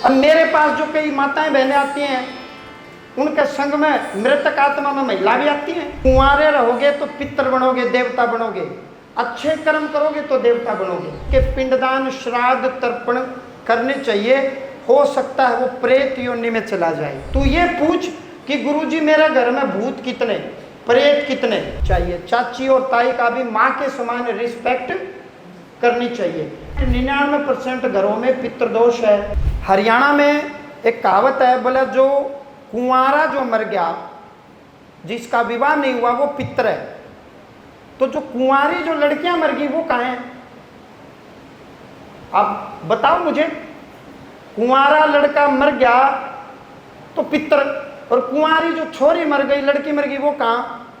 अब मेरे पास जो कई माताएं बहनें आती हैं, उनके संग में मृतक आत्मा में महिला भी आती है। कुंवारे रहोगे तो पितर बनोगे, देवता बनोगे, अच्छे कर्म करोगे तो देवता बनोगे। कि पिंडदान श्राद्ध तर्पण करने चाहिए, हो सकता है वो प्रेत योनि में चला जाए। तू ये पूछ कि गुरुजी मेरे घर में भूत कितने, प्रेत कितने चाहिए। चाची और ताई का भी माँ के समान रिस्पेक्ट करनी चाहिए। 99% घरों में पितृदोष है। हरियाणा में एक कहावत है, बोला जो कुंवारा जो मर गया, जिसका विवाह नहीं हुआ, वो पितर है। तो जो कुंवारी जो लड़कियां मर गई वो कहाँ हैं? आप बताओ मुझे। कुंवारा लड़का मर गया तो पितर, और कुंवारी जो छोरी मर गई, लड़की मर गई, वो कहाँ?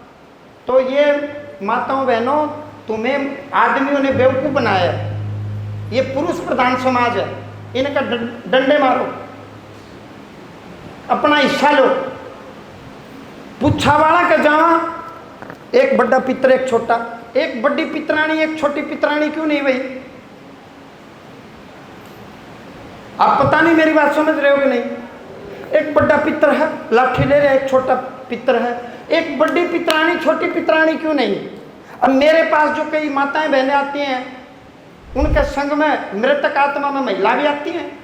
तो ये माताओं बहनों, तुम्हें आदमियों ने बेवकूफ बनाया है। ये पुरुष प्रधान समाज है, इनका डंडे मारो, अपना हिस्सा लो। पुच्छावाड़ा का जहां एक बड़ा पितर एक छोटा, एक बड़ी पितरानी एक छोटी पितरानी क्यों नहीं भाई? आप पता नहीं मेरी बात समझ रहे हो कि नहीं? एक बड़ा पितर है, लाठी ले रहे, एक छोटा पितर है, एक बड़ी पितरानी छोटी पितरानी क्यों नहीं? अब मेरे पास जो कई माताएं बहनें आती हैं, उनके संग में मृतक आत्मा में महिला भी आती हैं,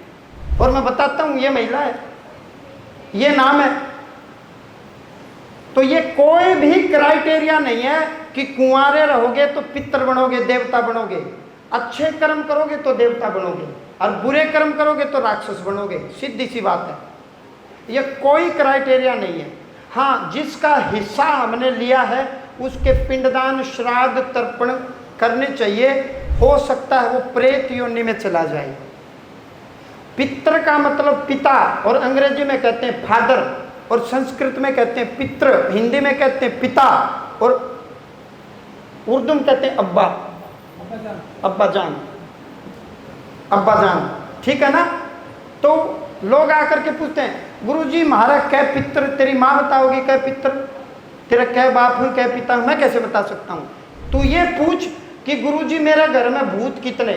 और मैं बताता हूं ये महिला है, ये नाम है। तो ये कोई भी क्राइटेरिया नहीं है कि कुंवारे रहोगे तो पितर बनोगे, देवता बनोगे, अच्छे कर्म करोगे तो देवता बनोगे, और बुरे कर्म करोगे तो राक्षस बनोगे। सीधी सी बात है, ये कोई क्राइटेरिया नहीं है। हाँ, जिसका हिस्सा हमने लिया है उसके पिंडदान श्राद्ध तर्पण करने चाहिए, हो सकता है वो प्रेत योनि में चला जाए। पितर का मतलब पिता, और अंग्रेजी में कहते हैं फादर, और संस्कृत में कहते हैं पितृ, हिंदी में कहते हैं पिता, और उर्दू में कहते हैं अब्बा, अब्बा जान, अब्बा जान, ठीक है ना? तो लोग आकर के पूछते हैं, गुरुजी हमारा कै पितर, तेरी माँ बताओगी कै पितर, तेरा कै बाप हूँ कै पिता हूँ, मैं कैसे बता सकता हूँ? तू ये पूछ कि गुरुजी मेरे घर में भूत कितने,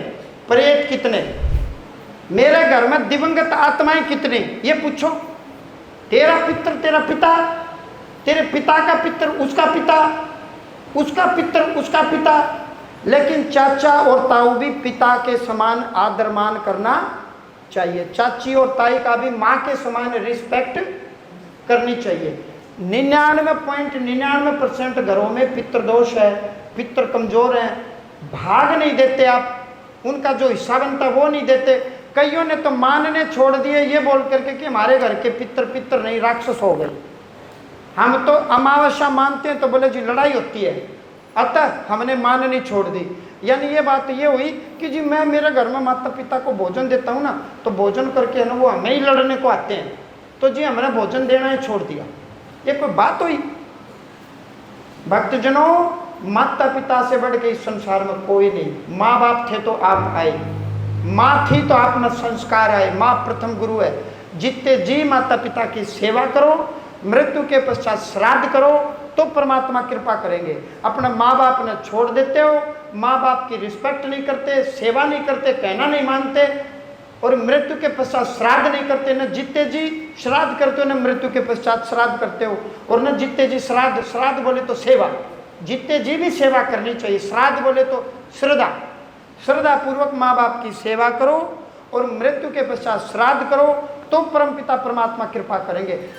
प्रेत कितने, मेरे घर में दिवंगत आत्माएं कितनी, ये पूछो। तेरा पितर तेरा पिता, तेरे पिता का पितर उसका पिता, उसका पितर उसका पिता। लेकिन चाचा और ताऊ भी पिता के समान आदर मान करना चाहिए। चाची और ताई का भी माँ के समान रिस्पेक्ट करनी चाहिए। 99.99% घरों में पितृदोष है, पितर कमजोर हैं, भाग नहीं देते आप, उनका जो हिस्सा बनता वो नहीं देते। कईयों ने तो मानने छोड़ दिए ये बोल करके कि हमारे घर के पितर पितर नहीं, राक्षस हो गए। हम तो अमावस्या मानते हैं तो बोले जी लड़ाई होती है, अतः हमने माननी छोड़ दी। यानी ये बात ये हुई कि जी मैं मेरे घर में माता पिता को भोजन देता हूँ ना, तो भोजन करके है ना वो हमें ही लड़ने को आते हैं, तो जी हमने भोजन देना ही छोड़ दिया। ये कोई बात हुई? भक्तजनों, माता पिता से बढ़ के इस संसार में कोई नहीं। माँ बाप थे तो आप आए, माँ थी तो आप में संस्कार आए, माँ प्रथम गुरु है। जितने जी माता पिता की सेवा करो, मृत्यु के पश्चात श्राद्ध करो तो परमात्मा कृपा करेंगे। अपने माँ बाप ने छोड़ देते हो, माँ बाप की रिस्पेक्ट नहीं करते, सेवा नहीं करते, कहना नहीं मानते, और मृत्यु के पश्चात श्राद्ध नहीं करते। न जितने जी श्राद्ध करते हो, न मृत्यु के पश्चात श्राद्ध करते हो, और न जितने जी श्राद्ध, श्राद्ध बोले तो सेवा, जितने जी भी सेवा करनी चाहिए, श्राद्ध बोले तो श्रद्धा, श्रद्धा पूर्वक माँ बाप की सेवा करो और मृत्यु के पश्चात श्राद्ध करो तो परमपिता परमात्मा कृपा करेंगे।